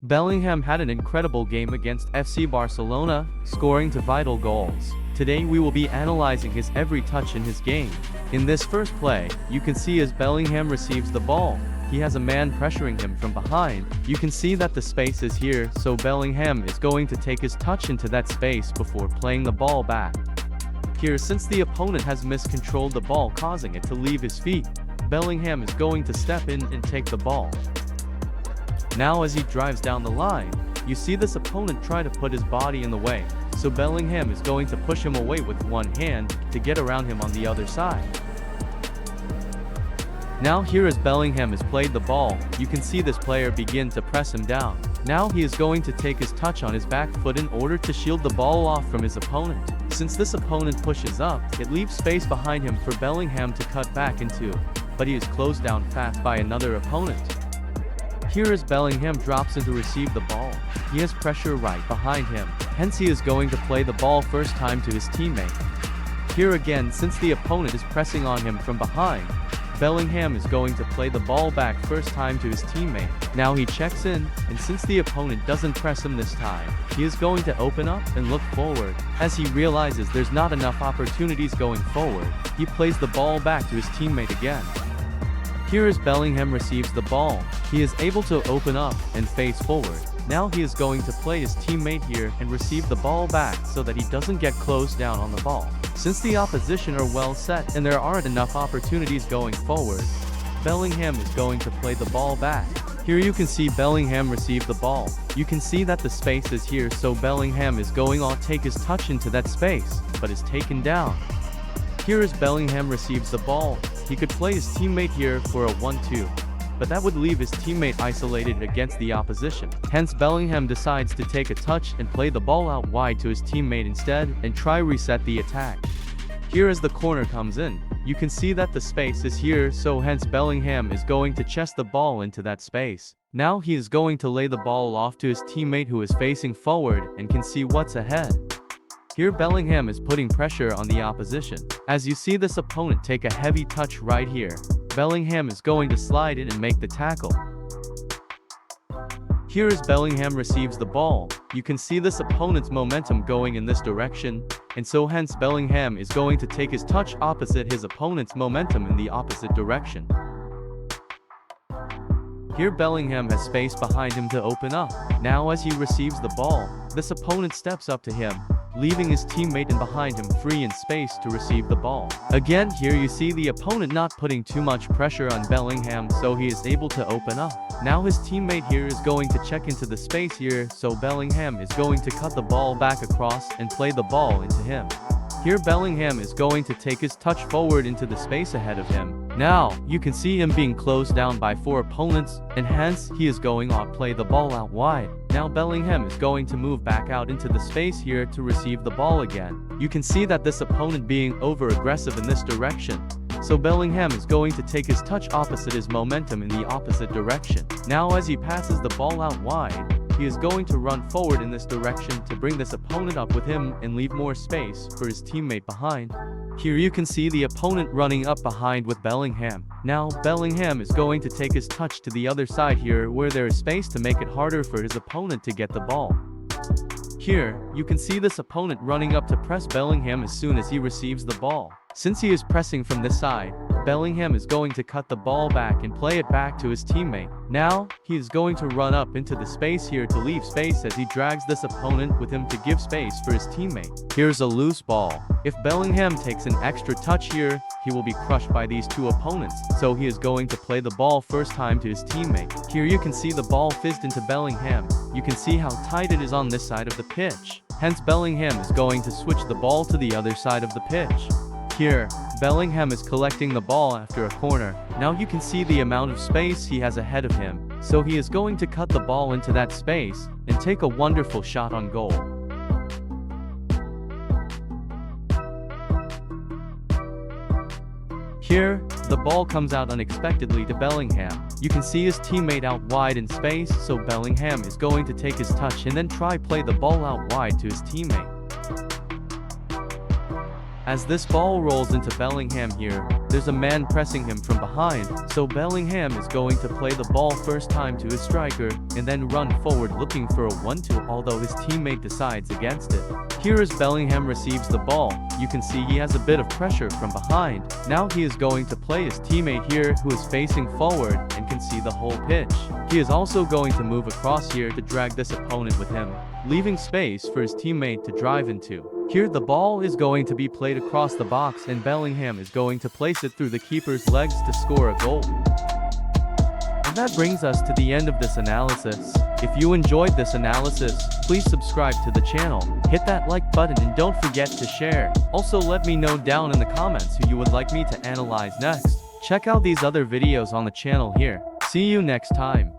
Bellingham had an incredible game against FC Barcelona, scoring 2 vital goals. Today we will be analyzing his every touch in his game. In this first play, you can see as Bellingham receives the ball, he has a man pressuring him from behind. You can see that the space is here, so Bellingham is going to take his touch into that space before playing the ball back. Here, since the opponent has miscontrolled the ball causing it to leave his feet, Bellingham is going to step in and take the ball. Now as he drives down the line, you see this opponent try to put his body in the way, so Bellingham is going to push him away with one hand to get around him on the other side. Now here as Bellingham has played the ball, you can see this player begin to press him down. Now he is going to take his touch on his back foot in order to shield the ball off from his opponent. Since this opponent pushes up, it leaves space behind him for Bellingham to cut back into, but he is closed down fast by another opponent. Here as Bellingham drops in to receive the ball, he has pressure right behind him, hence he is going to play the ball first time to his teammate. Here again, since the opponent is pressing on him from behind, Bellingham is going to play the ball back first time to his teammate. Now he checks in, and since the opponent doesn't press him this time, he is going to open up and look forward. As he realizes there's not enough opportunities going forward, he plays the ball back to his teammate again. Here as Bellingham receives the ball, he is able to open up and face forward. Now he is going to play his teammate here and receive the ball back so that he doesn't get closed down on the ball. Since the opposition are well set and there aren't enough opportunities going forward, Bellingham is going to play the ball back. Here you can see Bellingham receive the ball. You can see that the space is here, so Bellingham is going to take his touch into that space, but is taken down. Here as Bellingham receives the ball, he could play his teammate here for a 1-2, but that would leave his teammate isolated against the opposition. Hence Bellingham decides to take a touch and play the ball out wide to his teammate instead and try reset the attack. Here as the corner comes in, you can see that the space is here, so hence Bellingham is going to chest the ball into that space. Now he is going to lay the ball off to his teammate who is facing forward and can see what's ahead. Here Bellingham is putting pressure on the opposition. As you see this opponent take a heavy touch right here, Bellingham is going to slide in and make the tackle. Here as Bellingham receives the ball, you can see this opponent's momentum going in this direction, and so hence Bellingham is going to take his touch opposite his opponent's momentum in the opposite direction. Here Bellingham has space behind him to open up. Now as he receives the ball, this opponent steps up to him, leaving his teammate in behind him free in space to receive the ball. Again, here you see the opponent not putting too much pressure on Bellingham, so he is able to open up. Now his teammate here is going to check into the space here, so Bellingham is going to cut the ball back across and play the ball into him. Here Bellingham is going to take his touch forward into the space ahead of him. Now, you can see him being closed down by 4 opponents, and hence, he is going to play the ball out wide. Now Bellingham is going to move back out into the space here to receive the ball again. You can see that this opponent being over-aggressive in this direction, so Bellingham is going to take his touch opposite his momentum in the opposite direction. Now as he passes the ball out wide, he is going to run forward in this direction to bring this opponent up with him and leave more space for his teammate behind. Here you can see the opponent running up behind with Bellingham. Now Bellingham is going to take his touch to the other side here where there is space to make it harder for his opponent to get the ball. Here, you can see this opponent running up to press Bellingham as soon as he receives the ball. Since he is pressing from this side, Bellingham is going to cut the ball back and play it back to his teammate. Now, he is going to run up into the space here to leave space as he drags this opponent with him to give space for his teammate. Here's a loose ball. If Bellingham takes an extra touch here, he will be crushed by these 2 opponents, so he is going to play the ball first time to his teammate. Here you can see the ball fizzed into Bellingham. You can see how tight it is on this side of the pitch. Hence Bellingham is going to switch the ball to the other side of the pitch. Here, Bellingham is collecting the ball after a corner. Now you can see the amount of space he has ahead of him, so he is going to cut the ball into that space and take a wonderful shot on goal. Here, the ball comes out unexpectedly to Bellingham. You can see his teammate out wide in space, so Bellingham is going to take his touch and then try play the ball out wide to his teammate. As this ball rolls into Bellingham here, there's a man pressing him from behind, so Bellingham is going to play the ball first time to his striker, and then run forward looking for a 1-2, although his teammate decides against it. Here as Bellingham receives the ball, you can see he has a bit of pressure from behind. Now he is going to play his teammate here who is facing forward and can see the whole pitch. He is also going to move across here to drag this opponent with him, leaving space for his teammate to drive into. Here the ball is going to be played across the box and Bellingham is going to place it through the keeper's legs to score a goal. And that brings us to the end of this analysis. If you enjoyed this analysis, please subscribe to the channel, hit that like button and don't forget to share. Also let me know down in the comments who you would like me to analyze next. Check out these other videos on the channel here. See you next time.